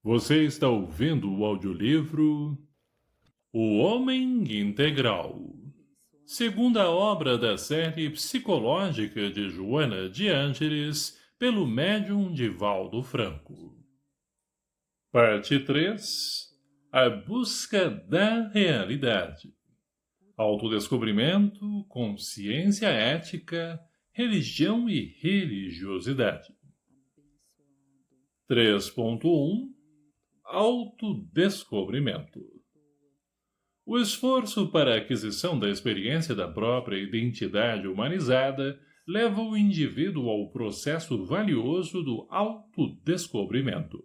Você está ouvindo o audiolivro O Homem Integral, segunda obra da série psicológica de Joana de Ângeles, pelo médium Divaldo Franco. Parte 3. A busca da realidade. Autodescobrimento, consciência ética, religião e religiosidade. 3.1. Autodescobrimento. O esforço para a aquisição da experiência da própria identidade humanizada leva o indivíduo ao processo valioso do autodescobrimento.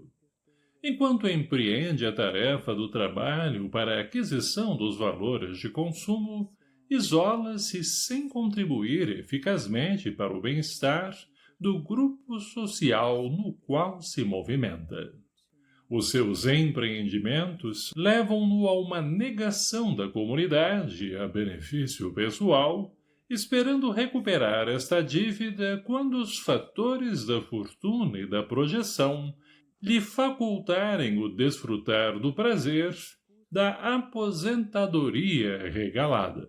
Enquanto empreende a tarefa do trabalho para a aquisição dos valores de consumo, isola-se sem contribuir eficazmente para o bem-estar do grupo social no qual se movimenta. Os seus empreendimentos levam-no a uma negação da comunidade a benefício pessoal, esperando recuperar esta dívida quando os fatores da fortuna e da projeção lhe facultarem o desfrutar do prazer da aposentadoria regalada.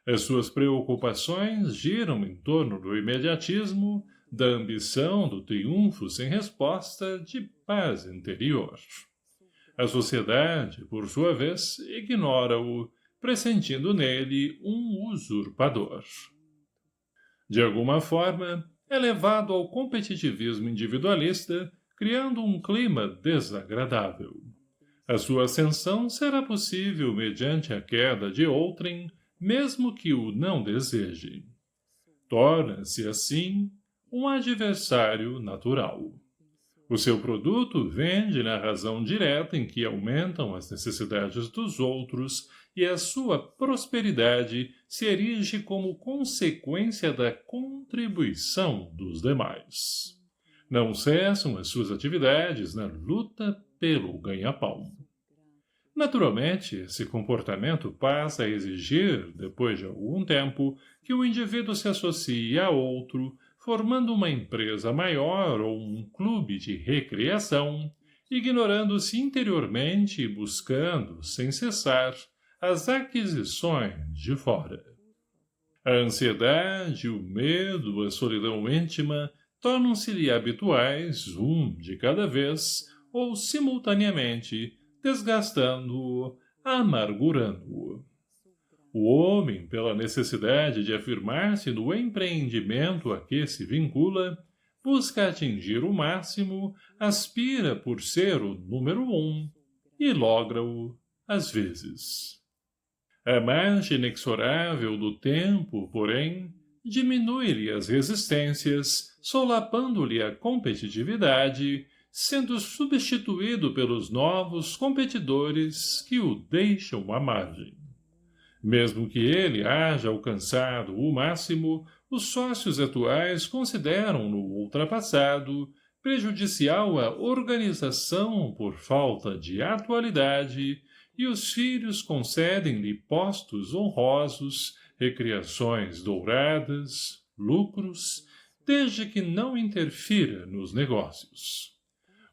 As suas preocupações giram em torno do imediatismo, da ambição do triunfo sem resposta de paz interior. A sociedade, por sua vez, ignora-o, pressentindo nele um usurpador. De alguma forma, é levado ao competitivismo individualista, criando um clima desagradável. A sua ascensão será possível mediante a queda de outrem, mesmo que o não deseje. Torna-se, assim, um adversário natural. O seu produto vende na razão direta em que aumentam as necessidades dos outros e a sua prosperidade se erige como consequência da contribuição dos demais. Não cessam as suas atividades na luta pelo ganha-pão. Naturalmente, esse comportamento passa a exigir, depois de algum tempo, que o indivíduo se associe a outro, formando uma empresa maior ou um clube de recreação, ignorando-se interiormente e buscando, sem cessar, as aquisições de fora. A ansiedade, o medo, a solidão íntima tornam-se-lhe habituais, um de cada vez, ou simultaneamente, desgastando-o, amargurando-o. O homem, pela necessidade de afirmar-se no empreendimento a que se vincula, busca atingir o máximo, aspira por ser o número 1 e logra-o, às vezes. A marcha inexorável do tempo, porém, diminui-lhe as resistências, solapando-lhe a competitividade, sendo substituído pelos novos competidores que o deixam à margem. Mesmo que ele haja alcançado o máximo, os sócios atuais consideram-no ultrapassado, prejudicial à organização por falta de atualidade, e os filhos concedem-lhe postos honrosos, recreações douradas, lucros, desde que não interfira nos negócios.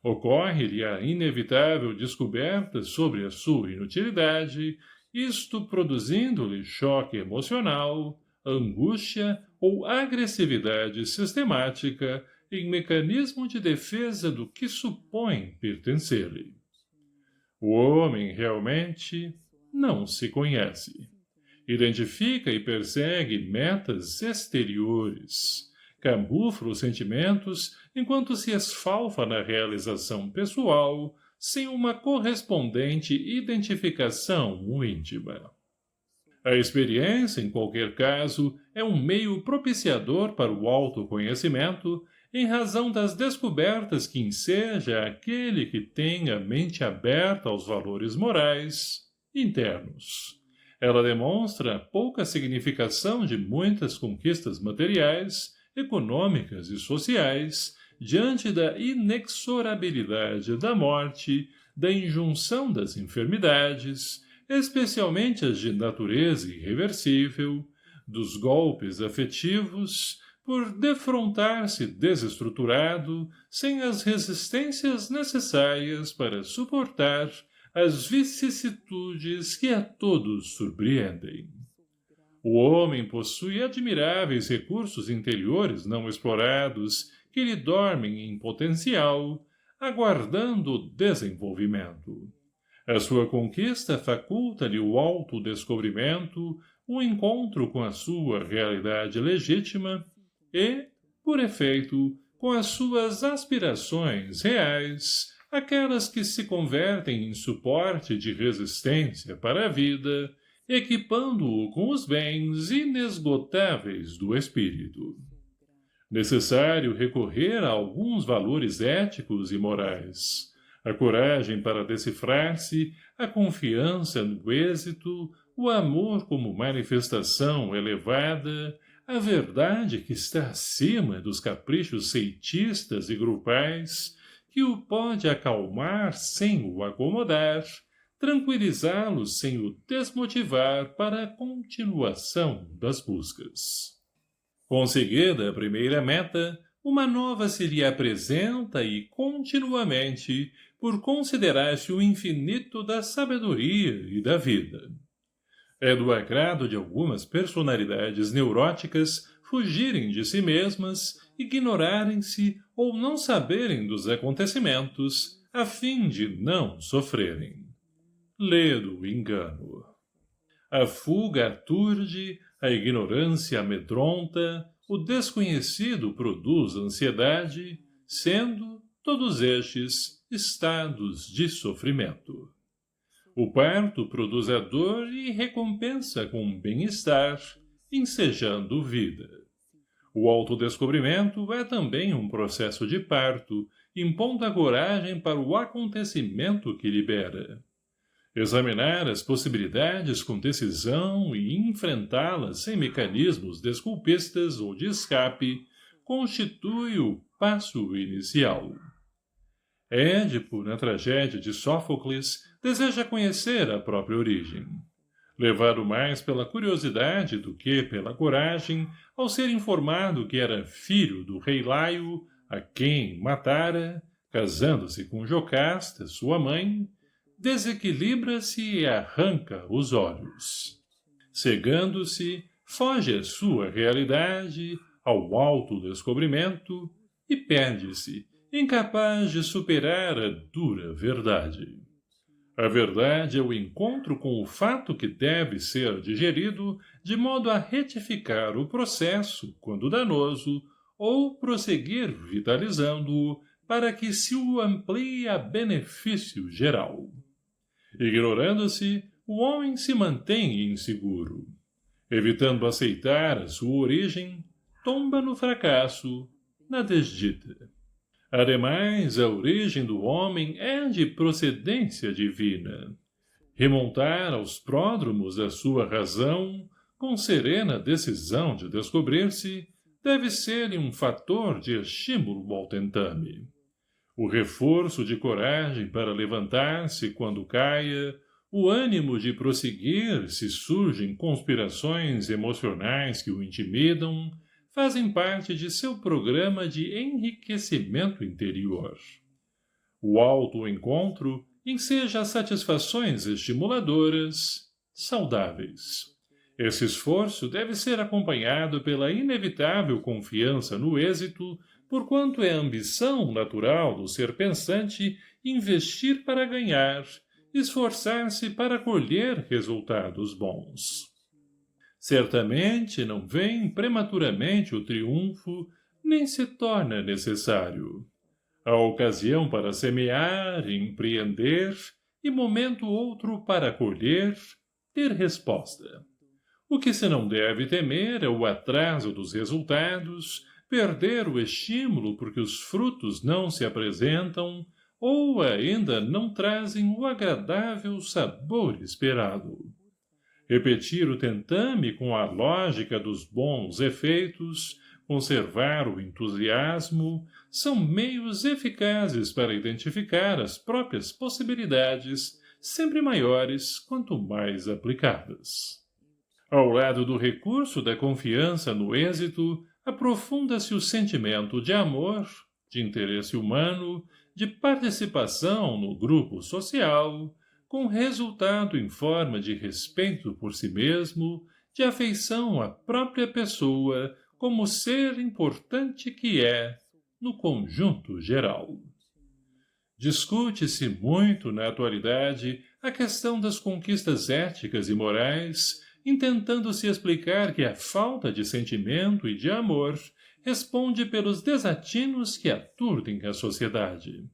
Ocorre-lhe a inevitável descoberta sobre a sua inutilidade, isto produzindo-lhe choque emocional, angústia ou agressividade sistemática em mecanismo de defesa do que supõe pertencer-lhe. O homem, realmente, não se conhece. Identifica e persegue metas exteriores, camufla os sentimentos enquanto se esfalfa na realização pessoal, sem uma correspondente identificação íntima. A experiência, em qualquer caso, é um meio propiciador para o autoconhecimento, em razão das descobertas que enseja aquele que tem a mente aberta aos valores morais internos. Ela demonstra a pouca significação de muitas conquistas materiais, econômicas e sociais, diante da inexorabilidade da morte, da injunção das enfermidades, especialmente as de natureza irreversível, dos golpes afetivos, por defrontar-se desestruturado, sem as resistências necessárias para suportar as vicissitudes que a todos surpreendem. O homem possui admiráveis recursos interiores não explorados que lhe dormem em potencial, aguardando o desenvolvimento. A sua conquista faculta-lhe o autodescobrimento, o encontro com a sua realidade legítima e, por efeito, com as suas aspirações reais, aquelas que se convertem em suporte de resistência para a vida, equipando-o com os bens inesgotáveis do espírito. Necessário recorrer a alguns valores éticos e morais, a coragem para decifrar-se, a confiança no êxito, o amor como manifestação elevada, a verdade que está acima dos caprichos ceitistas e grupais, que o pode acalmar sem o acomodar, tranquilizá-lo sem o desmotivar para a continuação das buscas. Conseguida a primeira meta, uma nova se lhe apresenta e, continuamente, por considerar-se o infinito da sabedoria e da vida. É do agrado de algumas personalidades neuróticas fugirem de si mesmas, ignorarem-se ou não saberem dos acontecimentos, a fim de não sofrerem. Ledo o engano. A fuga aturde, a ignorância amedronta, o desconhecido produz ansiedade, sendo, todos estes, estados de sofrimento. O parto produz a dor e recompensa com bem-estar, ensejando vida. O autodescobrimento é também um processo de parto, impondo a coragem para o acontecimento que libera. Examinar as possibilidades com decisão e enfrentá-las sem mecanismos desculpistas ou de escape constitui o passo inicial. Édipo, na tragédia de Sófocles, deseja conhecer a própria origem. Levado mais pela curiosidade do que pela coragem, ao ser informado que era filho do rei Laio, a quem matara, casando-se com Jocasta, sua mãe, desequilibra-se e arranca os olhos. Cegando-se, foge à sua realidade, ao autodescobrimento, e perde-se, incapaz de superar a dura verdade. A verdade é o encontro com o fato que deve ser digerido de modo a retificar o processo, quando danoso, ou prosseguir vitalizando-o para que se o amplie a benefício geral. Ignorando-se, o homem se mantém inseguro. Evitando aceitar a sua origem, tomba no fracasso, na desdita. Ademais, a origem do homem é de procedência divina. Remontar aos pródromos da sua razão, com serena decisão de descobrir-se, deve ser um fator de estímulo ao tentame. O reforço de coragem para levantar-se quando caia, o ânimo de prosseguir se surgem conspirações emocionais que o intimidam, fazem parte de seu programa de enriquecimento interior. O autoencontro enseja satisfações estimuladoras, saudáveis. Esse esforço deve ser acompanhado pela inevitável confiança no êxito, porquanto é ambição natural do ser pensante investir para ganhar, esforçar-se para colher resultados bons. Certamente não vem prematuramente o triunfo, nem se torna necessário. Há ocasião para semear, empreender, e momento outro para colher, ter resposta. O que se não deve temer é o atraso dos resultados, perder o estímulo porque os frutos não se apresentam ou ainda não trazem o agradável sabor esperado. Repetir o tentame com a lógica dos bons efeitos, conservar o entusiasmo, são meios eficazes para identificar as próprias possibilidades, sempre maiores quanto mais aplicadas. Ao lado do recurso da confiança no êxito, aprofunda-se o sentimento de amor, de interesse humano, de participação no grupo social, com resultado em forma de respeito por si mesmo, de afeição à própria pessoa como ser importante que é no conjunto geral. Discute-se muito na atualidade a questão das conquistas éticas e morais, intentando-se explicar que a falta de sentimento e de amor responde pelos desatinos que aturdem a sociedade.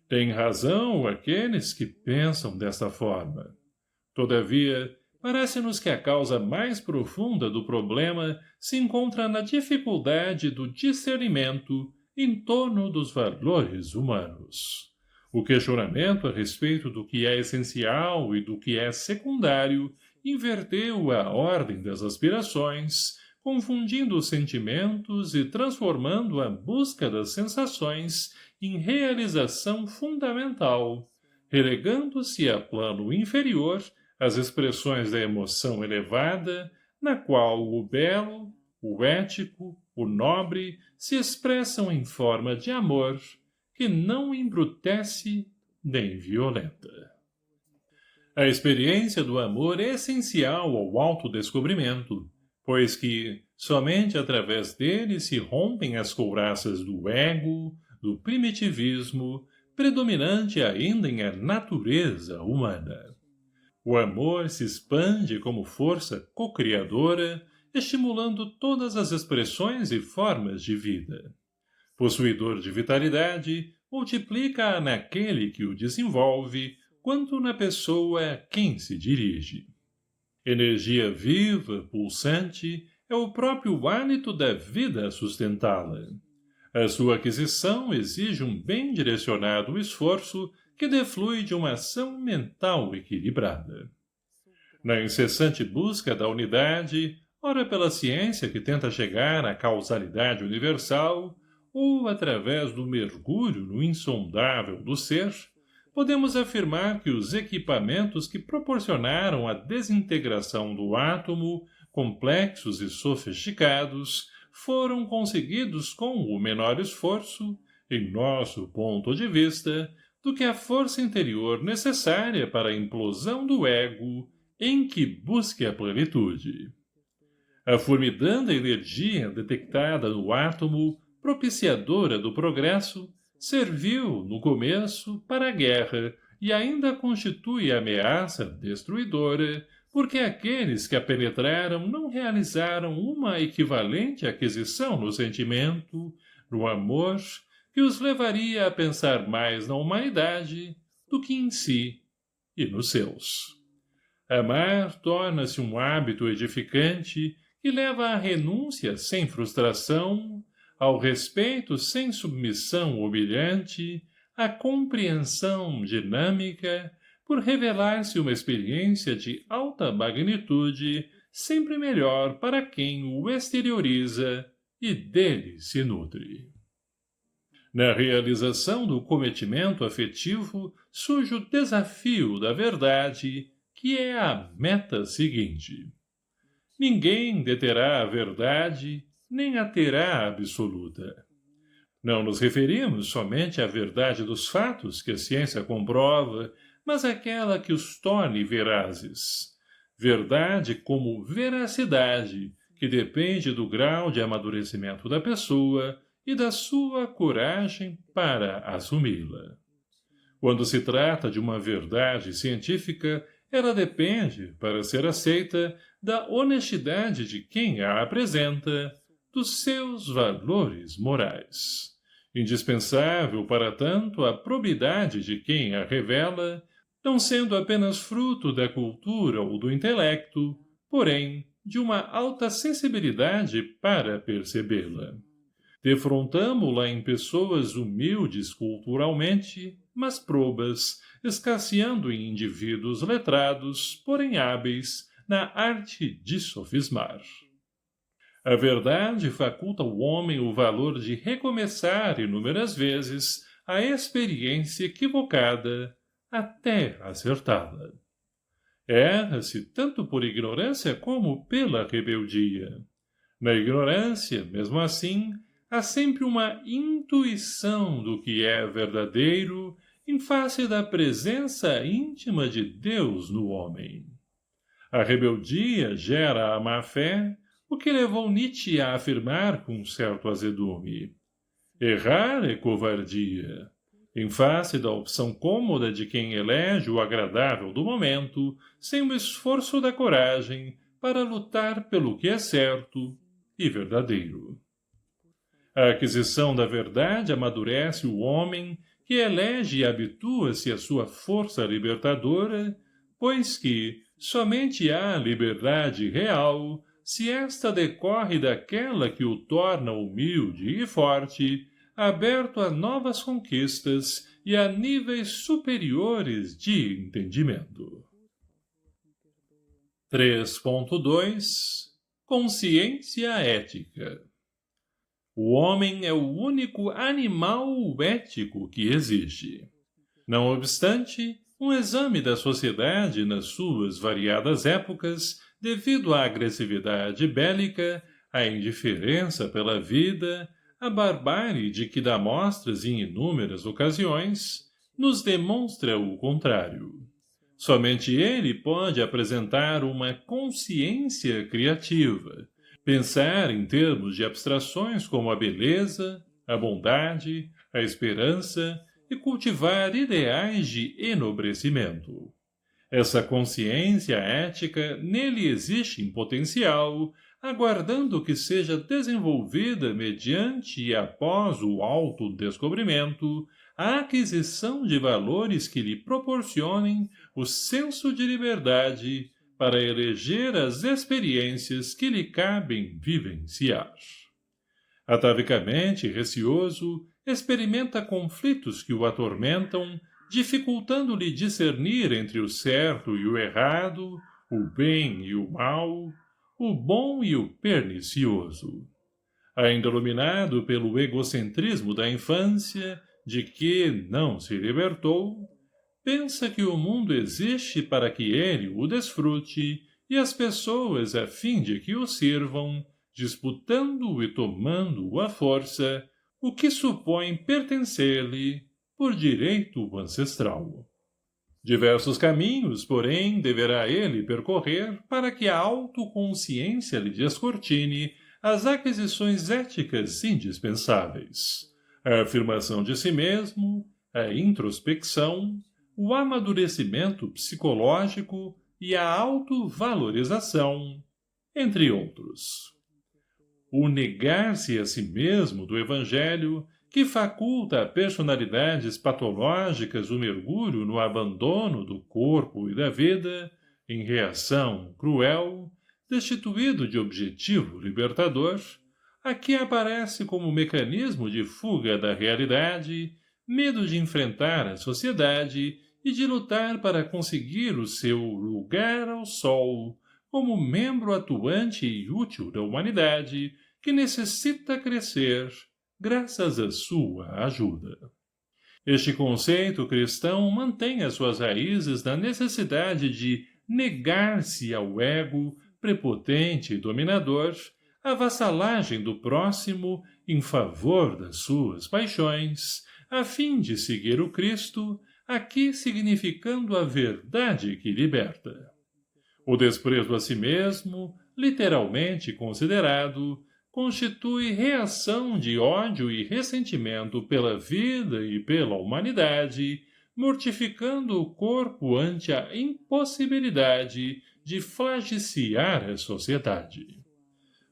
Tem razão aqueles que pensam desta forma. Todavia, parece-nos que a causa mais profunda do problema se encontra na dificuldade do discernimento em torno dos valores humanos. O questionamento a respeito do que é essencial e do que é secundário inverteu a ordem das aspirações, confundindo os sentimentos e transformando a busca das sensações em realização fundamental, relegando-se a plano inferior as expressões da emoção elevada, na qual o belo, o ético, o nobre se expressam em forma de amor, que não embrutece nem violenta. A experiência do amor é essencial ao autodescobrimento, pois que, somente através dele se rompem as couraças do ego, do primitivismo, predominante ainda em a natureza humana. O amor se expande como força cocriadora, estimulando todas as expressões e formas de vida. Possuidor de vitalidade, multiplica-a naquele que o desenvolve, quanto na pessoa a quem se dirige. Energia viva, pulsante, é o próprio hálito da vida a sustentá-la. A sua aquisição exige um bem direcionado esforço que deflui de uma ação mental equilibrada. Na incessante busca da unidade, ora pela ciência que tenta chegar à causalidade universal, ou através do mergulho no insondável do ser, podemos afirmar que os equipamentos que proporcionaram a desintegração do átomo, complexos e sofisticados, foram conseguidos com o menor esforço, em nosso ponto de vista, do que a força interior necessária para a implosão do ego, em que busque a plenitude. A formidanda energia detectada no átomo, propiciadora do progresso, serviu, no começo, para a guerra e ainda constitui ameaça destruidora, porque aqueles que a penetraram não realizaram uma equivalente aquisição no sentimento, no amor, que os levaria a pensar mais na humanidade do que em si e nos seus. Amar torna-se um hábito edificante que leva à renúncia sem frustração, ao respeito sem submissão humilhante, à compreensão dinâmica, por revelar-se uma experiência de alta magnitude, sempre melhor para quem o exterioriza e dele se nutre. Na realização do cometimento afetivo surge o desafio da verdade, que é a meta seguinte. Ninguém deterá a verdade, nem a terá absoluta. Não nos referimos somente à verdade dos fatos que a ciência comprova, mas àquela que os torne verazes. Verdade como veracidade, que depende do grau de amadurecimento da pessoa e da sua coragem para assumi-la. Quando se trata de uma verdade científica, ela depende, para ser aceita, da honestidade de quem a apresenta, dos seus valores morais. Indispensável, para tanto, a probidade de quem a revela, não sendo apenas fruto da cultura ou do intelecto, porém, de uma alta sensibilidade para percebê-la. Defrontamo-la em pessoas humildes culturalmente, mas probas, escasseando em indivíduos letrados, porém hábeis, na arte de sofismar. A verdade faculta ao homem o valor de recomeçar inúmeras vezes a experiência equivocada até acertá-la. Erra-se tanto por ignorância como pela rebeldia. Na ignorância, mesmo assim, há sempre uma intuição do que é verdadeiro em face da presença íntima de Deus no homem. A rebeldia gera a má-fé, o que levou Nietzsche a afirmar com certo azedume: errar é covardia. Em face da opção cômoda de quem elege o agradável do momento, sem o esforço da coragem para lutar pelo que é certo e verdadeiro. A aquisição da verdade amadurece o homem que elege e habitua-se a sua força libertadora, pois que somente há liberdade real se esta decorre daquela que o torna humilde e forte, aberto a novas conquistas e a níveis superiores de entendimento. 3.2 Consciência ética. O homem é o único animal ético que existe. Não obstante, um exame da sociedade nas suas variadas épocas, devido à agressividade bélica, à indiferença pela vida, à barbárie de que dá mostras em inúmeras ocasiões, nos demonstra o contrário. Somente ele pode apresentar uma consciência criativa, pensar em termos de abstrações como a beleza, a bondade, a esperança e cultivar ideais de enobrecimento. Essa consciência ética nele existe em potencial, aguardando que seja desenvolvida mediante e após o autodescobrimento, a aquisição de valores que lhe proporcionem o senso de liberdade para eleger as experiências que lhe cabem vivenciar. Atavicamente receoso, experimenta conflitos que o atormentam, dificultando-lhe discernir entre o certo e o errado, o bem e o mal, o bom e o pernicioso. Ainda iluminado pelo egocentrismo da infância, de que não se libertou, pensa que o mundo existe para que ele o desfrute e as pessoas a fim de que o sirvam, disputando e tomando à força o que supõe pertencer-lhe por direito ancestral. Diversos caminhos, porém, deverá ele percorrer para que a autoconsciência lhe descortine as aquisições éticas indispensáveis. A afirmação de si mesmo, a introspecção, o amadurecimento psicológico e a autovalorização, entre outros. O negar-se a si mesmo do Evangelho, que faculta a personalidades patológicas o mergulho no abandono do corpo e da vida, em reação cruel, destituído de objetivo libertador, aqui aparece como mecanismo de fuga da realidade, medo de enfrentar a sociedade e de lutar para conseguir o seu lugar ao sol, como membro atuante e útil da humanidade que necessita crescer graças à sua ajuda. Este conceito cristão mantém as suas raízes na necessidade de negar-se ao ego prepotente e dominador, a vassalagem do próximo em favor das suas paixões, a fim de seguir o Cristo, aqui significando a verdade que liberta. O desprezo a si mesmo, literalmente considerado, constitui reação de ódio e ressentimento pela vida e pela humanidade, mortificando o corpo ante a impossibilidade de flagiciar a sociedade.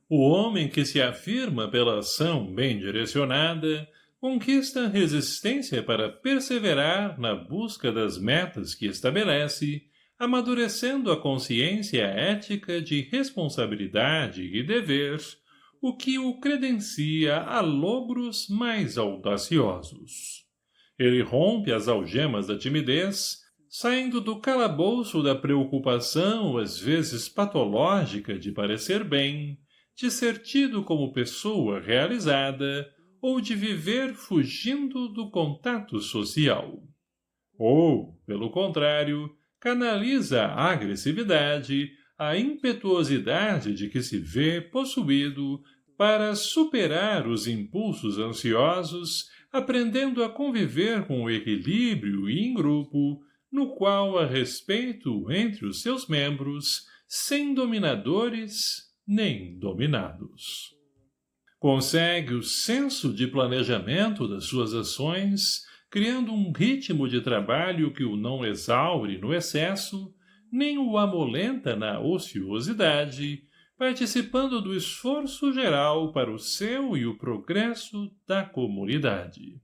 O homem que se afirma pela ação bem direcionada conquista resistência para perseverar na busca das metas que estabelece, amadurecendo a consciência ética de responsabilidade e dever, o que o credencia a logros mais audaciosos. Ele rompe as algemas da timidez, saindo do calabouço da preocupação às vezes patológica de parecer bem, de ser tido como pessoa realizada ou de viver fugindo do contato social. Ou, pelo contrário, canaliza a agressividade, a impetuosidade de que se vê possuído para superar os impulsos ansiosos, aprendendo a conviver com o equilíbrio e em grupo, no qual há respeito entre os seus membros, sem dominadores nem dominados. Consegue o senso de planejamento das suas ações, criando um ritmo de trabalho que o não exaure no excesso, nem o amolenta na ociosidade, participando do esforço geral para o seu e o progresso da comunidade.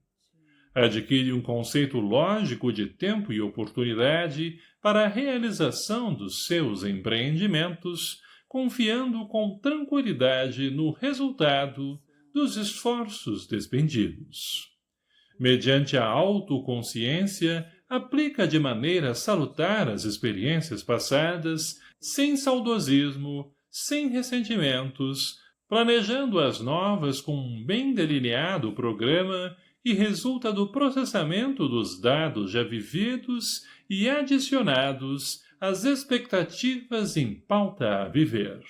Adquire um conceito lógico de tempo e oportunidade para a realização dos seus empreendimentos, confiando com tranquilidade no resultado dos esforços despendidos. Mediante a autoconsciência, aplica de maneira salutar as experiências passadas, sem saudosismo, sem ressentimentos, planejando as novas com um bem delineado programa e resulta do processamento dos dados já vividos e adicionados às expectativas em pauta a viver.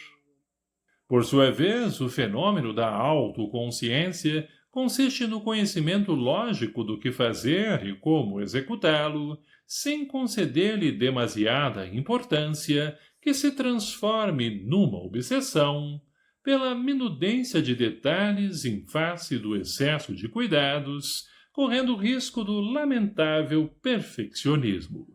Por sua vez, o fenômeno da autoconsciência consiste no conhecimento lógico do que fazer e como executá-lo, sem conceder-lhe demasiada importância que se transforme numa obsessão, pela minudência de detalhes em face do excesso de cuidados, correndo o risco do lamentável perfeccionismo.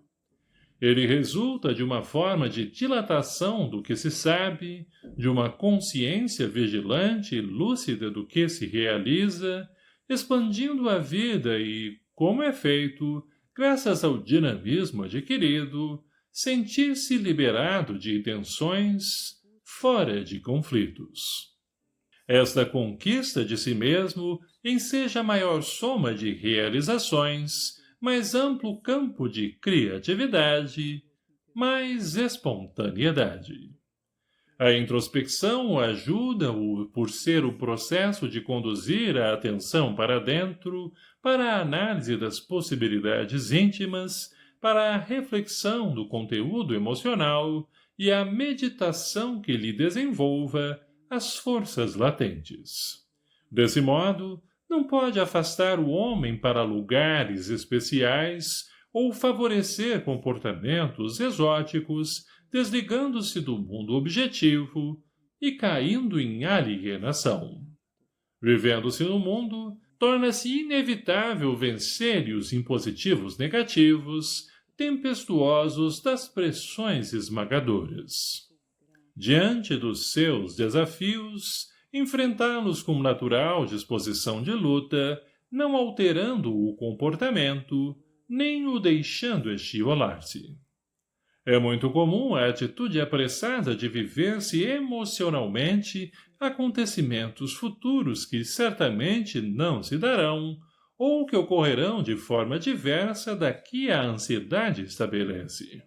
Ele resulta de uma forma de dilatação do que se sabe, de uma consciência vigilante e lúcida do que se realiza, expandindo a vida e, como é feito, graças ao dinamismo adquirido, sentir-se liberado de tensões, fora de conflitos. Esta conquista de si mesmo enseja maior soma de realizações, mais amplo campo de criatividade, mais espontaneidade. A introspecção ajuda-o por ser o processo de conduzir a atenção para dentro, para a análise das possibilidades íntimas, para a reflexão do conteúdo emocional e a meditação que lhe desenvolva as forças latentes. Desse modo, não pode afastar o homem para lugares especiais ou favorecer comportamentos exóticos, desligando-se do mundo objetivo e caindo em alienação. Vivendo-se no mundo, torna-se inevitável vencer os impositivos negativos, tempestuosos das pressões esmagadoras. Diante dos seus desafios, enfrentá-los com natural disposição de luta, não alterando o comportamento, nem o deixando estiolar-se. É muito comum a atitude apressada de viver-se emocionalmente acontecimentos futuros que certamente não se darão, ou que ocorrerão de forma diversa da que a ansiedade estabelece.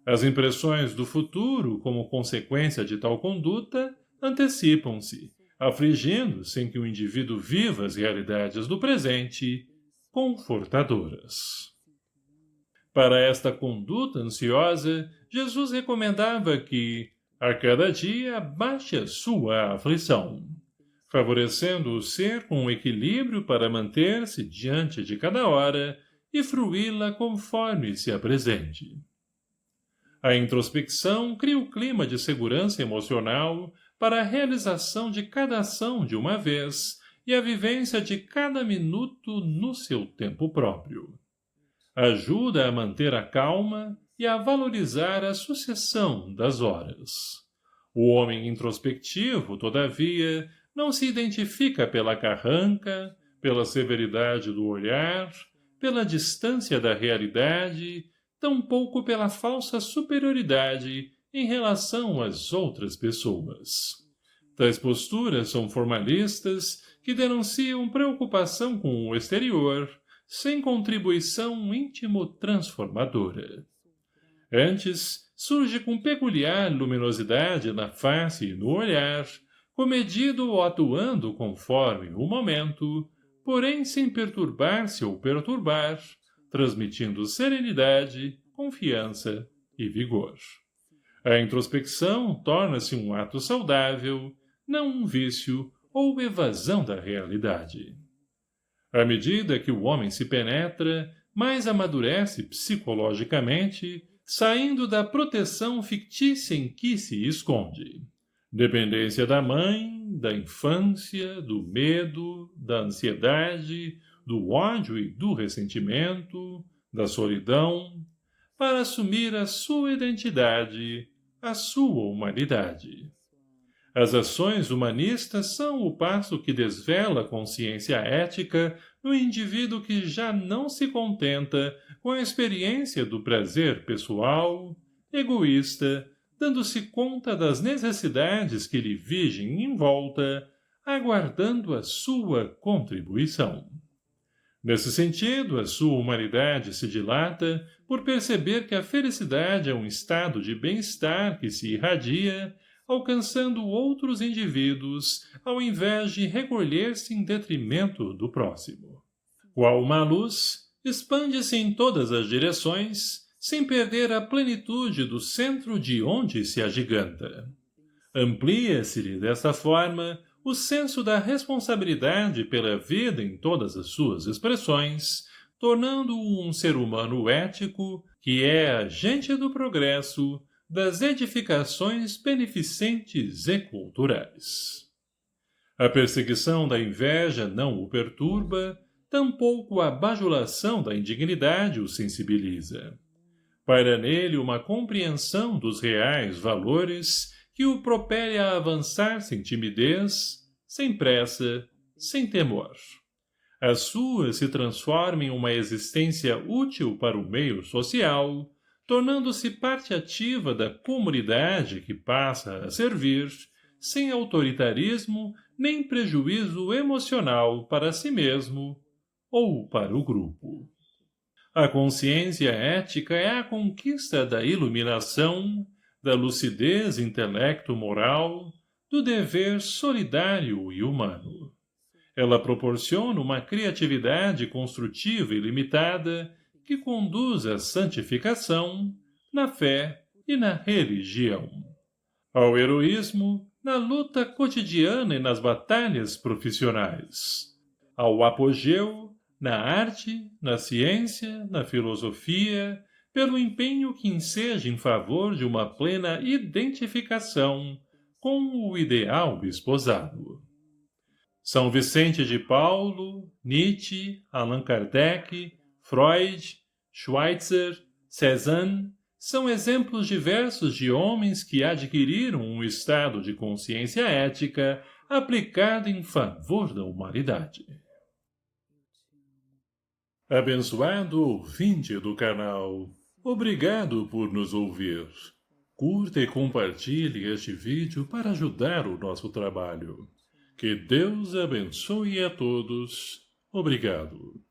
As impressões do futuro, como consequência de tal conduta, antecipam-se, afligindo sem que o indivíduo viva as realidades do presente, confortadoras. Para esta conduta ansiosa, Jesus recomendava que, a cada dia, baixe a sua aflição, favorecendo o ser com equilíbrio para manter-se diante de cada hora e fruí-la conforme se apresente. A introspecção cria o clima de segurança emocional para a realização de cada ação de uma vez e a vivência de cada minuto no seu tempo próprio. Ajuda a manter a calma e a valorizar a sucessão das horas. O homem introspectivo, todavia, não se identifica pela carranca, pela severidade do olhar, pela distância da realidade, tampouco pela falsa superioridade em relação às outras pessoas. Tais posturas são formalistas que denunciam preocupação com o exterior, sem contribuição íntimo-transformadora. Antes, surge com peculiar luminosidade na face e no olhar, comedido ou atuando conforme o momento, porém sem perturbar-se ou perturbar, transmitindo serenidade, confiança e vigor. A introspecção torna-se um ato saudável, não um vício ou evasão da realidade. À medida que o homem se penetra, mais amadurece psicologicamente, saindo da proteção fictícia em que se esconde. Dependência da mãe, da infância, do medo, da ansiedade, do ódio e do ressentimento, da solidão, para assumir a sua identidade, a sua humanidade. As ações humanistas são o passo que desvela a consciência ética no indivíduo que já não se contenta com a experiência do prazer pessoal, egoísta, dando-se conta das necessidades que lhe vigem em volta, aguardando a sua contribuição. Nesse sentido, a sua humanidade se dilata por perceber que a felicidade é um estado de bem-estar que se irradia, alcançando outros indivíduos, ao invés de recolher-se em detrimento do próximo. Qual uma luz, expande-se em todas as direções, sem perder a plenitude do centro de onde se agiganta. Amplia-se-lhe, desta forma, o senso da responsabilidade pela vida em todas as suas expressões, tornando-o um ser humano ético, que é agente do progresso, das edificações beneficentes e culturais. A perseguição da inveja não o perturba, tampouco a bajulação da indignidade o sensibiliza. Paira nele uma compreensão dos reais valores que o propele a avançar sem timidez, sem pressa, sem temor. A sua se transforma em uma existência útil para o meio social, tornando-se parte ativa da comunidade que passa a servir, sem autoritarismo nem prejuízo emocional para si mesmo ou para o grupo. A consciência ética é a conquista da iluminação, da lucidez intelecto-moral, do dever solidário e humano. Ela proporciona uma criatividade construtiva ilimitada que conduz à santificação, na fé e na religião. Ao heroísmo, na luta cotidiana e nas batalhas profissionais. Ao apogeu, na arte, na ciência, na filosofia, pelo empenho que enseja em favor de uma plena identificação com o ideal esposado. São Vicente de Paulo, Nietzsche, Allan Kardec, Freud, Schweitzer, Cézanne são exemplos diversos de homens que adquiriram um estado de consciência ética aplicado em favor da humanidade. Abençoado ouvinte do canal, obrigado por nos ouvir. Curta e compartilhe este vídeo para ajudar o nosso trabalho. Que Deus abençoe a todos. Obrigado.